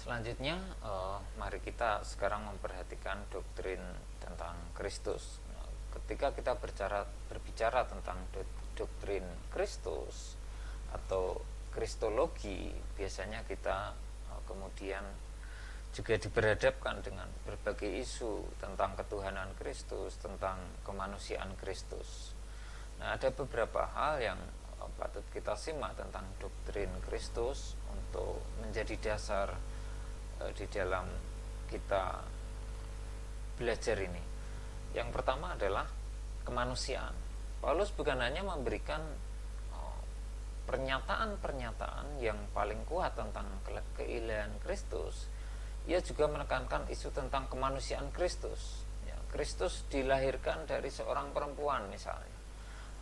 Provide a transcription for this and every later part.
Selanjutnya, mari kita sekarang memperhatikan doktrin tentang Kristus. Ketika kita berbicara tentang doktrin Kristus atau Kristologi, biasanya kita kemudian juga diberhadapkan dengan berbagai isu tentang ketuhanan Kristus, tentang kemanusiaan Kristus. Nah, ada beberapa hal yang patut kita simak tentang doktrin Kristus untuk menjadi dasar di dalam kita belajar ini. Yang pertama adalah kemanusiaan. Paulus bukan hanya memberikan pernyataan-pernyataan yang paling kuat tentang keilahian Kristus, ia juga menekankan isu tentang kemanusiaan Kristus. Kristus dilahirkan dari seorang perempuan misalnya.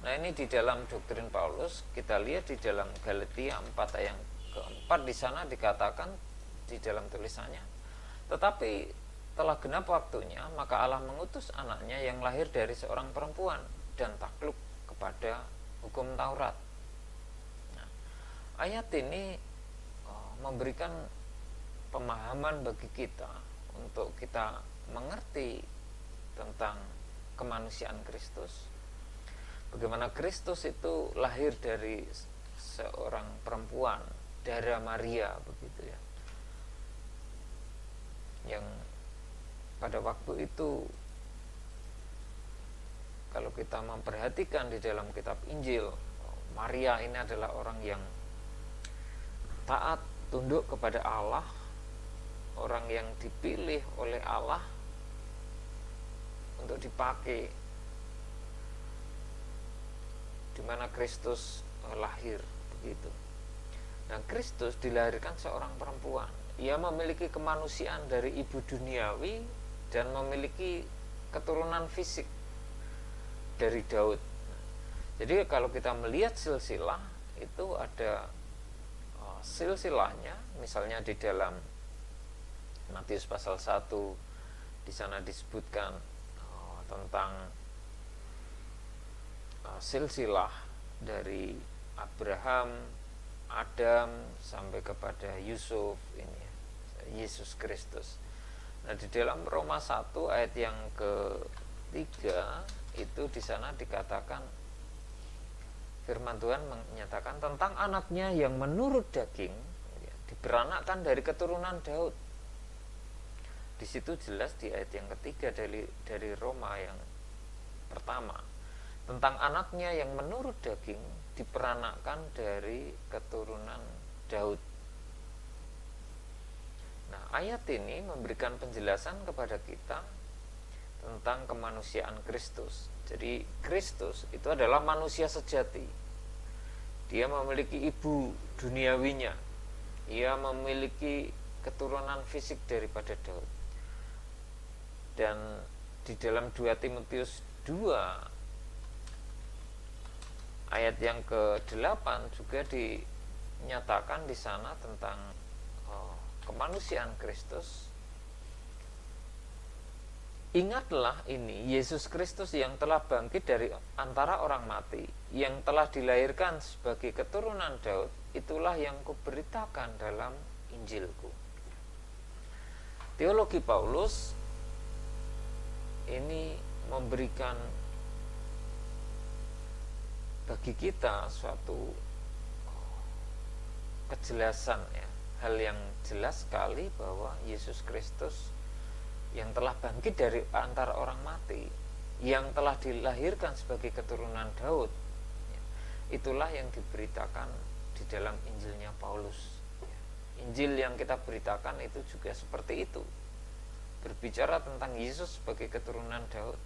Nah, ini di dalam doktrin Paulus kita lihat di dalam Galatia 4 ayat yang keempat, di sana dikatakan di dalam tulisannya, tetapi telah genap waktunya, maka Allah mengutus anaknya yang lahir dari seorang perempuan dan takluk kepada hukum Taurat. Nah, ayat ini memberikan pemahaman bagi kita untuk kita mengerti tentang kemanusiaan Kristus. Bagaimana Kristus itu lahir dari seorang perempuan, darah Maria, begitu ya, yang pada waktu itu kalau kita memperhatikan di dalam kitab Injil, Maria ini adalah orang yang taat, tunduk kepada Allah, orang yang dipilih oleh Allah untuk dipakai di mana Kristus lahir, begitu. Dan Kristus dilahirkan seorang perempuan. Ia memiliki kemanusiaan dari ibu duniawi dan memiliki keturunan fisik dari Daud. Jadi kalau kita melihat silsilah itu ada silsilahnya, misalnya di dalam Matius pasal 1 di sana disebutkan tentang silsilah dari Abraham, Adam sampai kepada Yusuf, ini Yesus Kristus. Nah, di dalam Roma 1 ayat yang ketiga itu di sana dikatakan, firman Tuhan menyatakan tentang anaknya yang menurut daging diperanakkan dari keturunan Daud. Di situ jelas di ayat yang ketiga dari Roma yang pertama, tentang anaknya yang menurut daging diperanakkan dari keturunan Daud. Nah, ayat ini memberikan penjelasan kepada kita tentang kemanusiaan Kristus. Jadi Kristus itu adalah manusia sejati. Dia memiliki ibu duniawinya. Ia memiliki keturunan fisik daripada Daud. Dan di dalam 2 Timotius 2 ayat yang ke-8 juga dinyatakan di sana tentang kemanusiaan Kristus. Ingatlah ini, Yesus Kristus yang telah bangkit dari antara orang mati, yang telah dilahirkan sebagai keturunan Daud, itulah yang kuberitakan dalam Injilku. Teologi Paulus ini memberikan bagi kita suatu kejelasan, ya, hal yang jelas sekali bahwa Yesus Kristus yang telah bangkit dari antara orang mati, yang telah dilahirkan sebagai keturunan Daud, ya, itulah yang diberitakan di dalam Injilnya Paulus. Injil yang kita beritakan itu juga seperti itu, berbicara tentang Yesus sebagai keturunan Daud,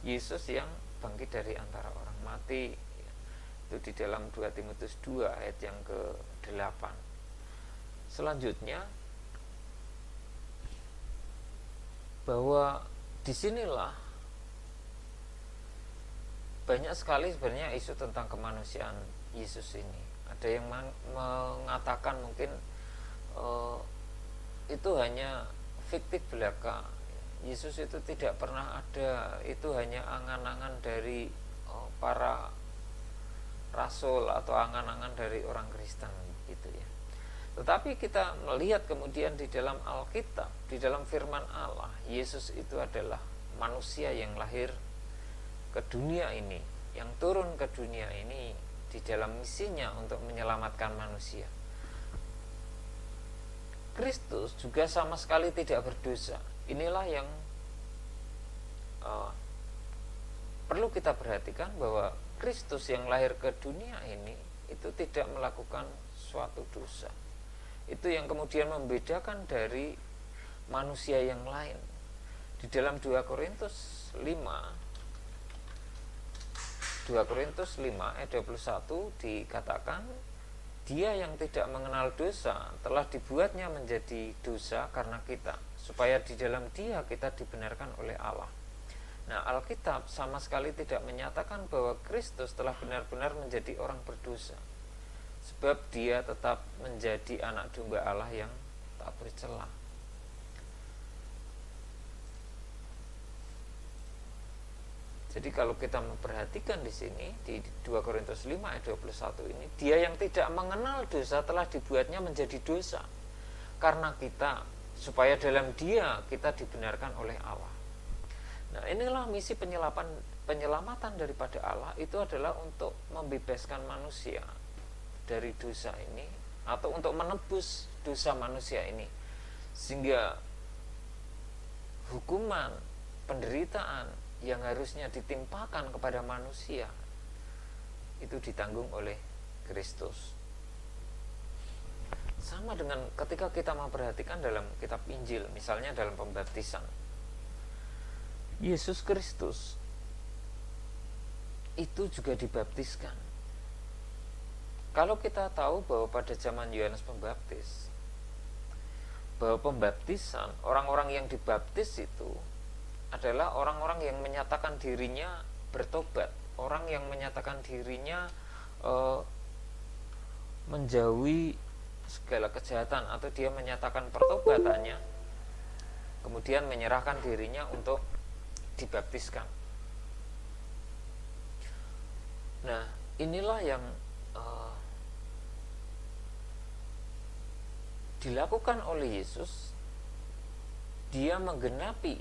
Yesus yang bangkit dari antara orang mati. Itu di dalam 2 Timotius 2 ayat yang ke-8. Selanjutnya, bahwa disinilah banyak sekali sebenarnya isu tentang kemanusiaan Yesus ini. Ada yang mengatakan mungkin itu hanya fiktif belaka, Yesus itu tidak pernah ada, itu hanya angan-angan dari para rasul atau angan-angan dari orang Kristen, gitu ya. Tetapi kita melihat kemudian di dalam Alkitab, di dalam firman Allah, Yesus itu adalah manusia yang lahir ke dunia ini, yang turun ke dunia ini di dalam misinya untuk menyelamatkan manusia. Kristus juga sama sekali tidak berdosa. Inilah yang perlu kita perhatikan, bahwa Kristus yang lahir ke dunia ini itu tidak melakukan suatu dosa. Itu yang kemudian membedakan dari manusia yang lain. Di dalam 2 Korintus 5 ayat 21 dikatakan, dia yang tidak mengenal dosa telah dibuatnya menjadi dosa karena kita, supaya di dalam dia kita dibenarkan oleh Allah. Nah, Alkitab sama sekali tidak menyatakan bahwa Kristus telah benar-benar menjadi orang berdosa, sebab dia tetap menjadi anak domba Allah yang tak bercela. Jadi kalau kita memperhatikan di sini di 2 Korintus 5 ayat 21 ini, dia yang tidak mengenal dosa telah dibuatnya menjadi dosa karena kita, supaya dalam dia kita dibenarkan oleh Allah. Nah, inilah misi penyelamatan daripada Allah, itu adalah untuk membebaskan manusia dari dosa ini, atau untuk menebus dosa manusia ini, sehingga hukuman, penderitaan yang harusnya ditimpakan kepada manusia itu ditanggung oleh Kristus. Sama dengan ketika kita memperhatikan dalam kitab Injil, misalnya dalam pembaptisan, Yesus Kristus itu juga dibaptiskan. Kalau kita tahu bahwa pada zaman Yohanes Pembaptis, bahwa pembaptisan, orang-orang yang dibaptis itu adalah orang-orang yang menyatakan dirinya bertobat, orang yang menyatakan dirinya menjauhi segala kejahatan, atau dia menyatakan pertobatannya, kemudian menyerahkan dirinya untuk dibaptiskan. Nah, inilah yang dilakukan oleh Yesus. Dia menggenapi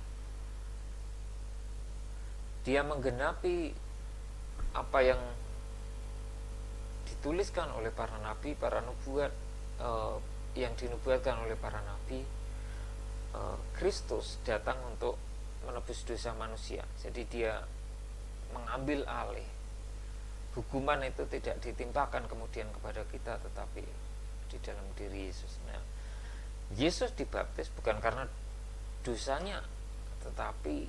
apa yang dituliskan oleh para nabi, para nubuat, yang dinubuatkan oleh para nabi. Kristus datang untuk menebus dosa manusia. Jadi dia mengambil alih. Hukuman itu tidak ditimpakan kemudian kepada kita, tetapi di dalam diri Yesus. Nah, Yesus dibaptis bukan karena dosanya, tetapi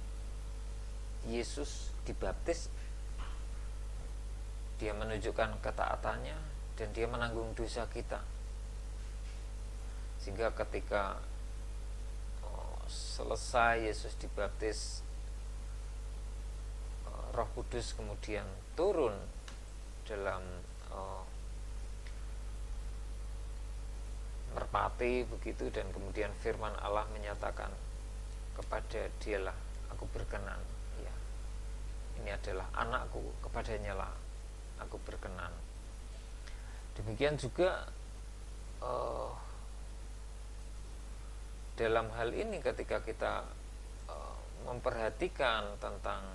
Yesus dibaptis, dia menunjukkan ketaatannya dan dia menanggung dosa kita, sehingga ketika selesai Yesus dibaptis, Roh Kudus kemudian turun dalam merpati begitu, dan kemudian firman Allah menyatakan kepada dialah aku berkenan, ya, ini adalah anakku, kepadanya lah aku berkenan. Demikian juga dalam hal ini ketika kita memperhatikan tentang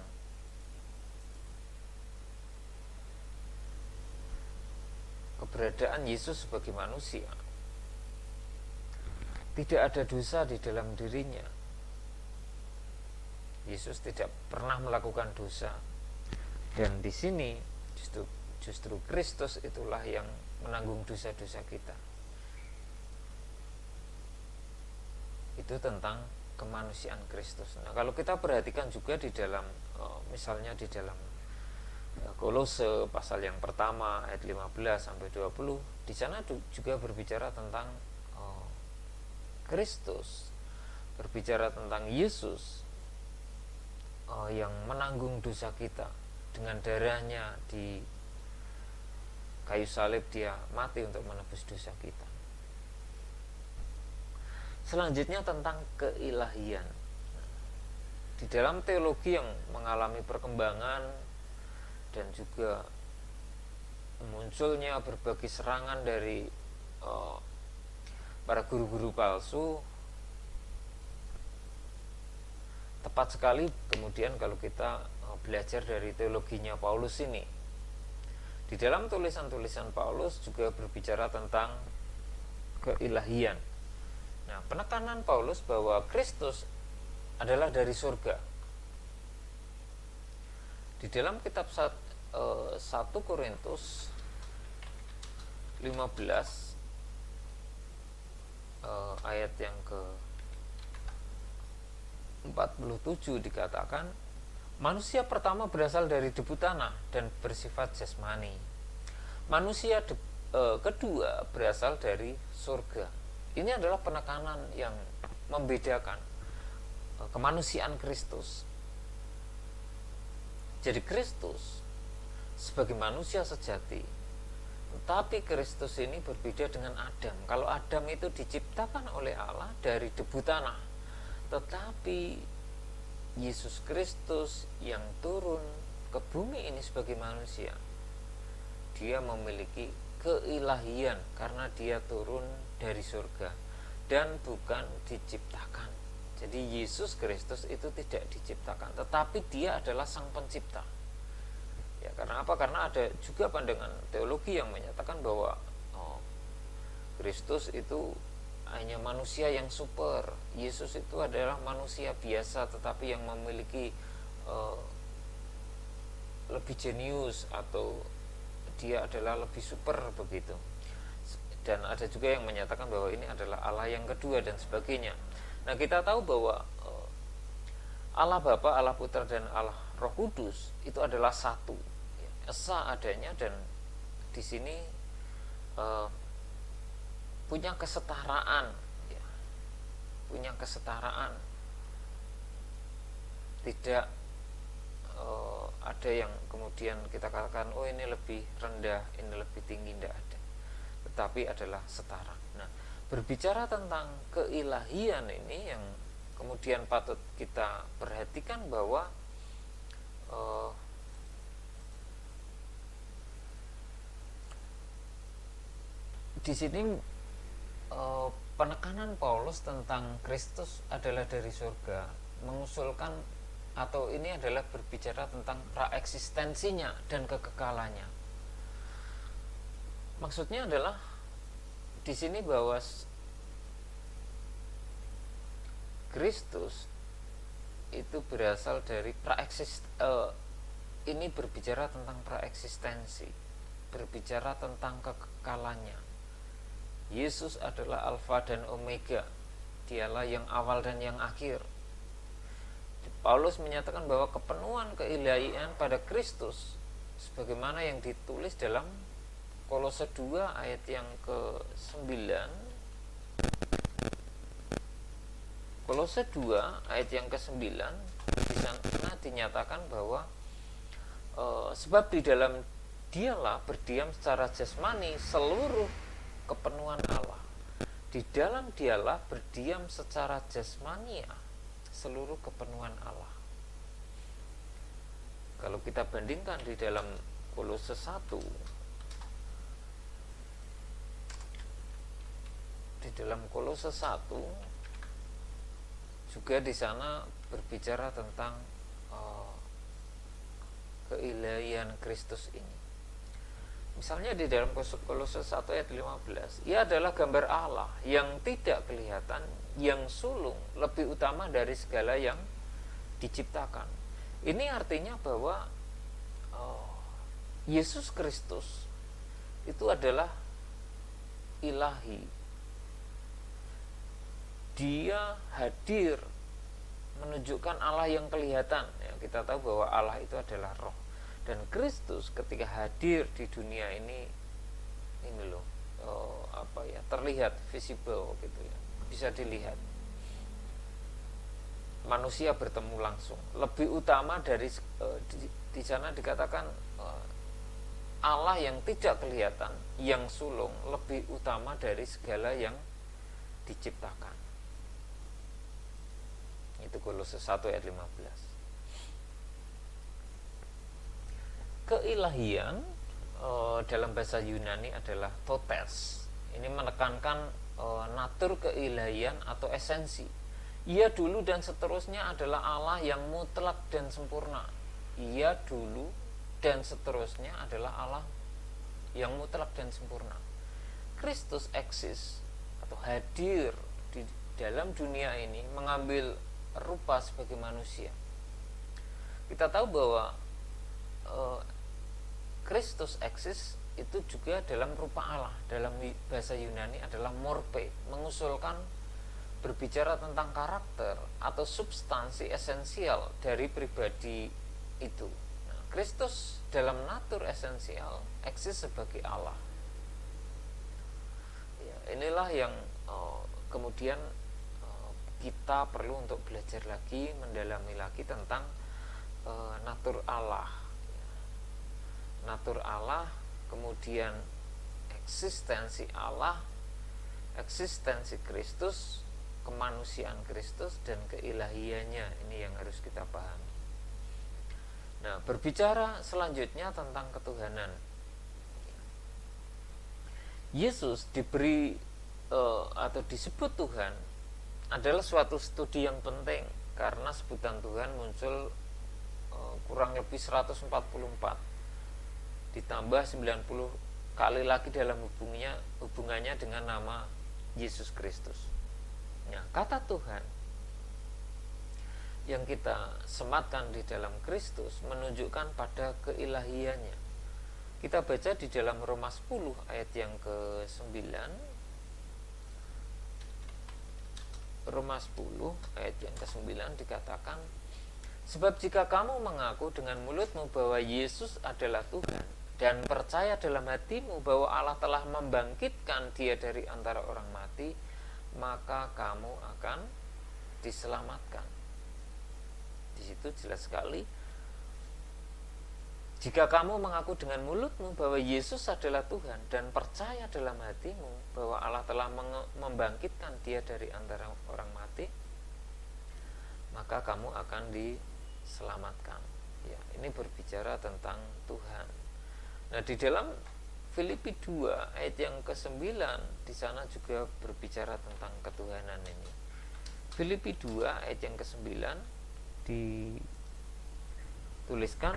keberadaan Yesus sebagai manusia, tidak ada dosa di dalam dirinya. Yesus tidak pernah melakukan dosa, dan di sini justru Kristus itulah yang menanggung dosa-dosa kita. Itu tentang kemanusiaan Kristus. Nah, kalau kita perhatikan juga di dalam misalnya di dalam Kolose pasal yang pertama ayat 15 sampai 20, di sana juga berbicara tentang Kristus, berbicara tentang Yesus yang menanggung dosa kita. Dengan darahnya di kayu salib dia mati untuk menebus dosa kita. Selanjutnya tentang keilahian. Di dalam teologi yang mengalami perkembangan dan juga munculnya berbagai serangan dari para guru-guru palsu. Tepat sekali kemudian kalau kita belajar dari teologinya Paulus ini. Di dalam tulisan-tulisan Paulus juga berbicara tentang keilahian. Nah, penekanan Paulus bahwa Kristus adalah dari surga. Di dalam kitab 1 Korintus 15 ayat yang ke 47 dikatakan, manusia pertama berasal dari debu tanah dan bersifat jasmani. Manusia kedua berasal dari surga. Ini adalah penekanan yang membedakan kemanusiaan Kristus. Jadi Kristus sebagai manusia sejati, tetapi Kristus ini berbeda dengan Adam. Kalau Adam itu diciptakan oleh Allah dari debu tanah, tetapi Yesus Kristus yang turun ke bumi ini sebagai manusia, dia memiliki keilahian karena dia turun dari surga dan bukan diciptakan. Jadi Yesus Kristus itu tidak diciptakan, tetapi dia adalah sang pencipta. Ya, karena apa? Karena ada juga pandangan teologi yang menyatakan bahwa Kristus itu hanya manusia yang super. Yesus itu adalah manusia biasa tetapi yang memiliki lebih jenius, atau dia adalah lebih super begitu. Dan ada juga yang menyatakan bahwa ini adalah Allah yang kedua dan sebagainya. Nah, kita tahu bahwa Allah Bapa, Allah Putra, dan Allah Roh Kudus itu adalah satu, esa adanya, dan di sini punya kesetaraan, ya. Punya kesetaraan. Tidak ada yang kemudian kita katakan, oh ini lebih rendah, ini lebih tinggi, tidak ada. Tetapi adalah setara. Nah, berbicara tentang keilahian ini yang kemudian patut kita perhatikan bahwa di sini penekanan Paulus tentang Kristus adalah dari surga mengusulkan, atau ini adalah berbicara tentang praeksistensinya dan kekekalannya. Maksudnya adalah di sini bahwa Kristus itu berasal dari ini berbicara tentang praeksistensi, berbicara tentang kekekalannya. Yesus adalah Alfa dan Omega, dialah yang awal dan yang akhir. Paulus menyatakan bahwa kepenuhan keilahian pada Kristus sebagaimana yang ditulis dalam Kolose 2 ayat yang ke-9. Kolose 2 ayat yang ke-9 di sana dinyatakan bahwa sebab di dalam dialah berdiam secara jasmani seluruh kepenuhan Allah. Di dalam dialah berdiam secara jasmania seluruh kepenuhan Allah. Kalau kita bandingkan di dalam Kolose 1, di dalam Kolose 1 juga di sana berbicara tentang keilahian Kristus ini. Misalnya di dalam Kolose 1 ayat 15, ia adalah gambar Allah yang tidak kelihatan, yang sulung, lebih utama dari segala yang diciptakan. Ini artinya bahwa Yesus Kristus itu adalah ilahi. Dia hadir menunjukkan Allah yang kelihatan. Ya, kita tahu bahwa Allah itu adalah roh. Dan Kristus ketika hadir di dunia ini loh, terlihat, visible gitu ya, bisa dilihat. Manusia bertemu langsung. Lebih utama dari di sana dikatakan Allah yang tidak kelihatan, yang sulung, lebih utama dari segala yang diciptakan. Itu Kolose 1 ayat 15. Keilahian dalam bahasa Yunani adalah totes. Ini menekankan natur keilahian atau esensi. Ia dulu dan seterusnya adalah Allah yang mutlak dan sempurna. Ia dulu dan seterusnya adalah Allah yang mutlak dan sempurna. Kristus eksis atau hadir di dalam dunia ini, mengambil rupa sebagai manusia. Kita tahu bahwa Kristus eksis itu juga dalam rupa Allah. Dalam bahasa Yunani adalah morphe, mengusulkan, berbicara tentang karakter atau substansi esensial dari pribadi itu. Nah, Kristus dalam natur esensial eksis sebagai Allah. Ya, inilah yang kemudian kita perlu untuk belajar lagi, mendalami lagi tentang natur Allah. Natur Allah, kemudian eksistensi Allah, eksistensi Kristus, kemanusiaan Kristus, dan keilahiannya. Ini yang harus kita pahami. Nah, berbicara selanjutnya tentang ketuhanan. Yesus diberi atau disebut Tuhan adalah suatu studi yang penting, karena sebutan Tuhan muncul kurang lebih 144 ditambah 90 kali lagi dalam hubungannya dengan nama Yesus Kristus. Nah, kata Tuhan yang kita sematkan di dalam Kristus menunjukkan pada keilahiannya. Kita baca di dalam Roma 10 ayat yang ke-9. Roma 10 ayat yang ke-9 dikatakan, sebab jika kamu mengaku dengan mulutmu bahwa Yesus adalah Tuhan dan percaya dalam hatimu bahwa Allah telah membangkitkan Dia dari antara orang mati, maka kamu akan diselamatkan. Di situ jelas sekali, jika kamu mengaku dengan mulutmu bahwa Yesus adalah Tuhan dan percaya dalam hatimu bahwa Allah telah membangkitkan Dia dari antara orang mati, maka kamu akan diselamatkan. Ya, ini berbicara tentang Tuhan. Nah, di dalam Filipi 2 ayat yang ke-9 di sana juga berbicara tentang ketuhanan ini. Filipi 2 ayat yang ke-9 dituliskan,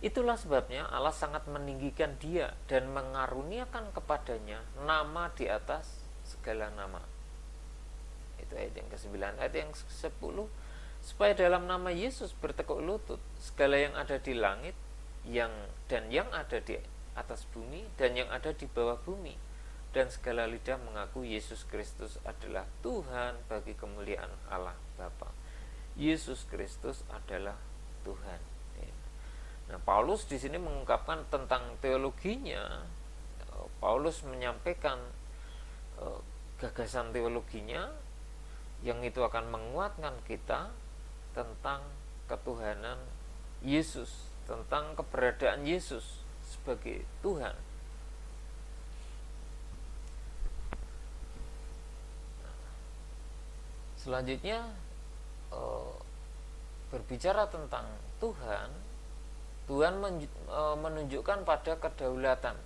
itulah sebabnya Allah sangat meninggikan Dia dan mengaruniakan kepadanya nama di atas segala nama. Itu ayat yang ke-9. Ayat yang ke-10, supaya dalam nama Yesus bertekuk lutut segala yang ada di langit dan yang ada di atas bumi dan yang ada di bawah bumi, dan segala lidah mengaku Yesus Kristus adalah Tuhan bagi kemuliaan Allah Bapa. Yesus Kristus adalah Tuhan. Nah, Paulus di sini mengungkapkan tentang teologinya. Paulus menyampaikan gagasan teologinya yang itu akan menguatkan kita tentang ketuhanan Yesus, tentang keberadaan Yesus sebagai Tuhan. Selanjutnya berbicara tentang Tuhan. Tuhan menunjukkan pada kedaulatan.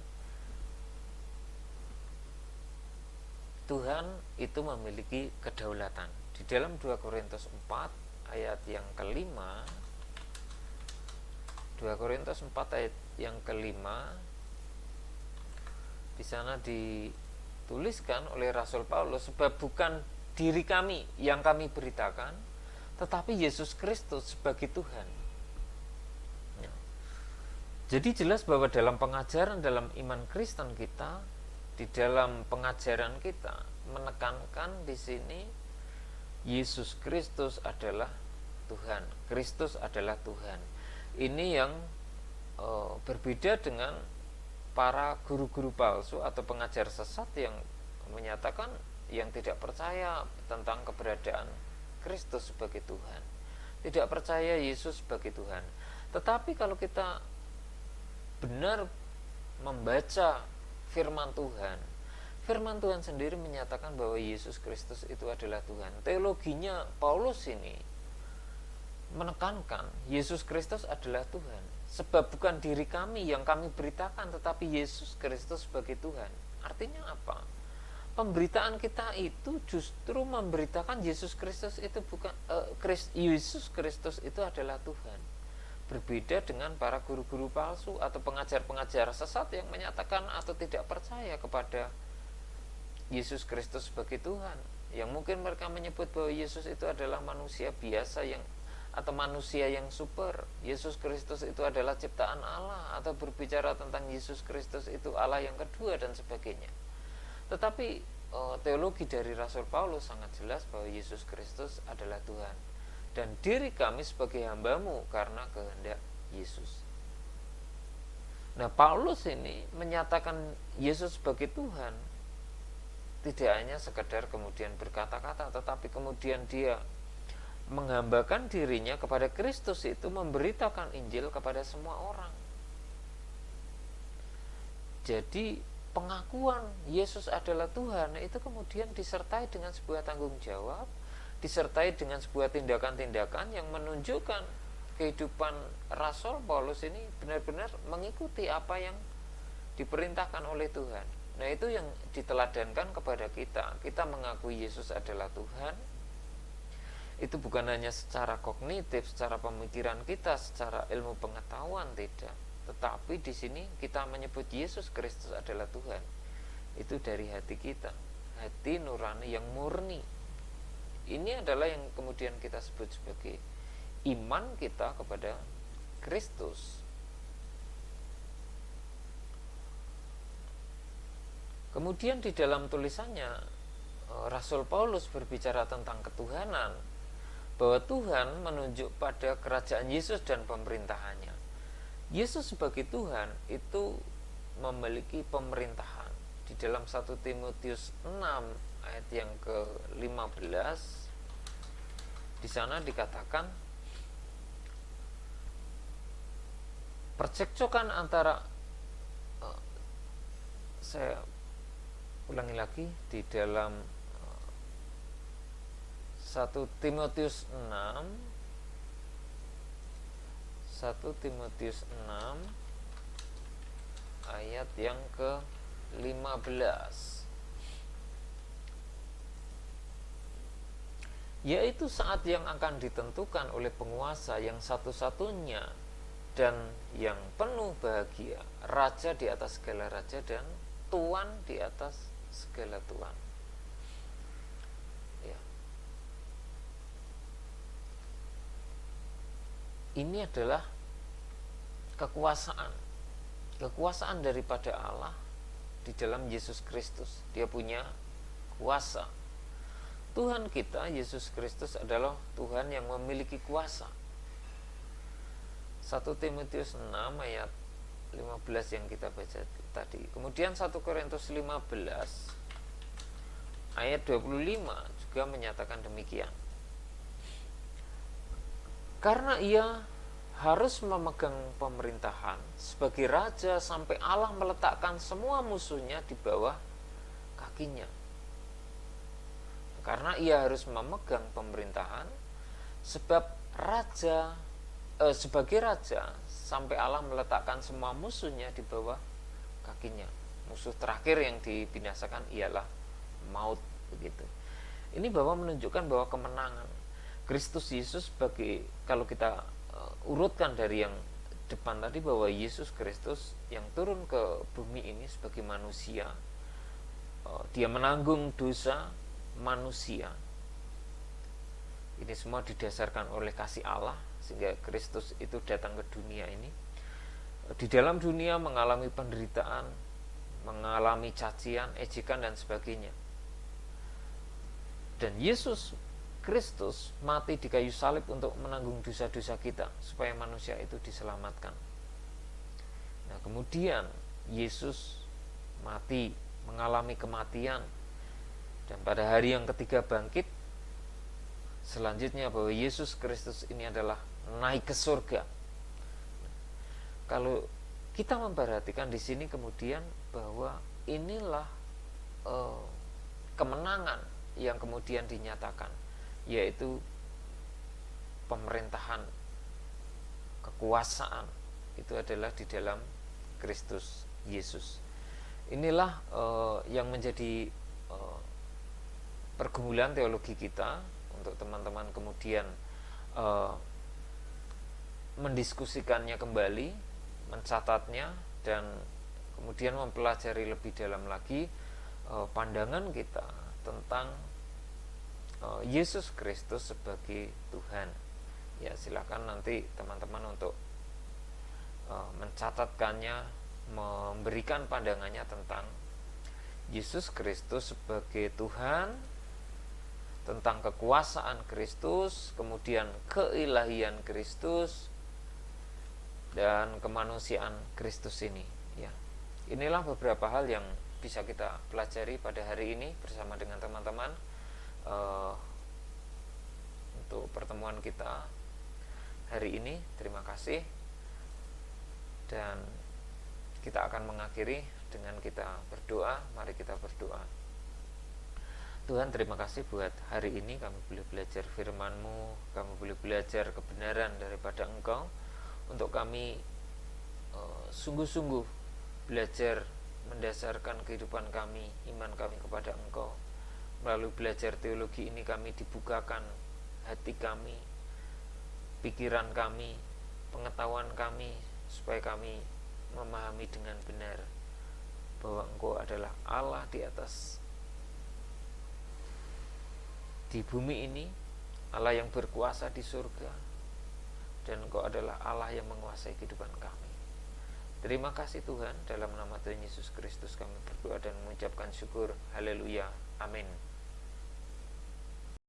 Tuhan itu memiliki kedaulatan. Di dalam 2 Korintus 4 ayat yang kelima, 2 Korintus 4 ayat yang kelima, di sana dituliskan oleh Rasul Paulus, sebab bukan diri kami yang kami beritakan, tetapi Yesus Kristus sebagai Tuhan. Jadi jelas bahwa dalam pengajaran, dalam iman Kristen kita, di dalam pengajaran kita menekankan di sini Yesus Kristus adalah Tuhan. Kristus adalah Tuhan. Ini yang berbeda dengan para guru-guru palsu atau pengajar sesat yang menyatakan, yang tidak percaya tentang keberadaan Kristus sebagai Tuhan, tidak percaya Yesus sebagai Tuhan. Tetapi kalau kita benar membaca firman Tuhan sendiri menyatakan bahwa Yesus Kristus itu adalah Tuhan. Teologinya Paulus ini menekankan Yesus Kristus adalah Tuhan, sebab bukan diri kami yang kami beritakan, tetapi Yesus Kristus sebagai Tuhan. Artinya apa? Pemberitaan kita itu justru memberitakan Yesus Kristus itu bukan Yesus Kristus itu adalah Tuhan. Berbeda dengan para guru-guru palsu atau pengajar-pengajar sesat yang menyatakan atau tidak percaya kepada Yesus Kristus sebagai Tuhan. Yang mungkin mereka menyebut bahwa Yesus itu adalah manusia biasa atau manusia yang super. Yesus Kristus itu adalah ciptaan Allah, atau berbicara tentang Yesus Kristus itu Allah yang kedua dan sebagainya. Tetapi teologi dari Rasul Paulus sangat jelas bahwa Yesus Kristus adalah Tuhan, dan diri kami sebagai hambamu karena kehendak Yesus. Nah, Paulus ini menyatakan Yesus sebagai Tuhan tidak hanya sekedar kemudian berkata-kata, tetapi kemudian dia menghambakan dirinya kepada Kristus, itu memberitakan Injil kepada semua orang. Jadi pengakuan Yesus adalah Tuhan itu kemudian disertai dengan sebuah tanggung jawab, disertai dengan sebuah tindakan-tindakan yang menunjukkan kehidupan Rasul Paulus ini benar-benar mengikuti apa yang diperintahkan oleh Tuhan. Nah, itu yang diteladankan kepada kita. Kita mengakui Yesus adalah Tuhan. Itu bukan hanya secara kognitif, secara pemikiran kita, secara ilmu pengetahuan, tidak. Tetapi di sini kita menyebut Yesus Kristus adalah Tuhan. Itu dari hati kita, hati nurani yang murni. Ini adalah yang kemudian kita sebut sebagai iman kita kepada Kristus. Kemudian di dalam tulisannya Rasul Paulus berbicara tentang ketuhanan, bahwa Tuhan menunjuk pada kerajaan Yesus dan pemerintahannya. Yesus sebagai Tuhan itu memiliki pemerintahan. Di dalam 1 Timotius 6 ayat yang ke-15, di sana dikatakan percekcokan antara saya ulangi lagi, di dalam 1 Timotius 6 ayat yang ke-15, yaitu saat yang akan ditentukan oleh penguasa yang satu-satunya dan yang penuh bahagia, raja di atas segala raja dan tuan di atas segala tuan. Ya. Ini adalah kekuasaan daripada Allah di dalam Yesus Kristus. Dia punya kuasa. Tuhan kita Yesus Kristus adalah Tuhan yang memiliki kuasa. 1 Timotius 6 ayat 15 yang kita baca tadi. Kemudian 1 Korintus 15 ayat 25 juga menyatakan demikian. Karena ia harus memegang pemerintahan sebagai raja sampai Allah meletakkan semua musuhnya di bawah kakinya. Karena ia harus memegang pemerintahan sebagai raja sampai Allah meletakkan semua musuhnya di bawah kakinya. Musuh terakhir yang dibinasakan ialah maut, begitu. Ini bahwa menunjukkan bahwa kemenangan Kristus Yesus sebagai, kalau kita urutkan dari yang depan tadi, bahwa Yesus Kristus yang turun ke bumi ini sebagai manusia, dia menanggung dosa manusia. Ini semua didasarkan oleh kasih Allah, sehingga Kristus itu datang ke dunia ini. Di dalam dunia mengalami penderitaan, mengalami cacian, ejekan dan sebagainya. Dan Yesus Kristus mati di kayu salib untuk menanggung dosa-dosa kita, supaya manusia itu diselamatkan. Nah, kemudian Yesus mati, mengalami kematian, dan pada hari yang ketiga bangkit. Selanjutnya bahwa Yesus Kristus ini adalah naik ke surga. Kalau kita memperhatikan di sini kemudian bahwa inilah kemenangan yang kemudian dinyatakan, yaitu pemerintahan, kekuasaan itu adalah di dalam Kristus Yesus. Inilah yang menjadi pergumulan teologi kita untuk teman-teman kemudian mendiskusikannya kembali, mencatatnya, dan kemudian mempelajari lebih dalam lagi pandangan kita tentang Yesus Kristus sebagai Tuhan. Ya, silakan nanti teman-teman untuk mencatatkannya, memberikan pandangannya tentang Yesus Kristus sebagai Tuhan, tentang kekuasaan Kristus, kemudian keilahian Kristus, dan kemanusiaan Kristus ini. Ya, inilah beberapa hal yang bisa kita pelajari pada hari ini bersama dengan teman-teman untuk pertemuan kita hari ini. Terima kasih, dan kita akan mengakhiri dengan kita berdoa. Mari kita berdoa. Tuhan, terima kasih buat hari ini kami boleh belajar firman-Mu, kami boleh belajar kebenaran daripada Engkau, untuk kami sungguh-sungguh belajar mendasarkan kehidupan kami, iman kami kepada Engkau. Melalui belajar teologi ini kami dibukakan hati kami, pikiran kami, pengetahuan kami, supaya kami memahami dengan benar bahwa Engkau adalah Allah di atas di bumi ini, Allah yang berkuasa di surga, dan Engkau adalah Allah yang menguasai kehidupan kami. Terima kasih Tuhan, dalam nama Tuhan Yesus Kristus kami berdoa dan mengucapkan syukur. Haleluya, amin.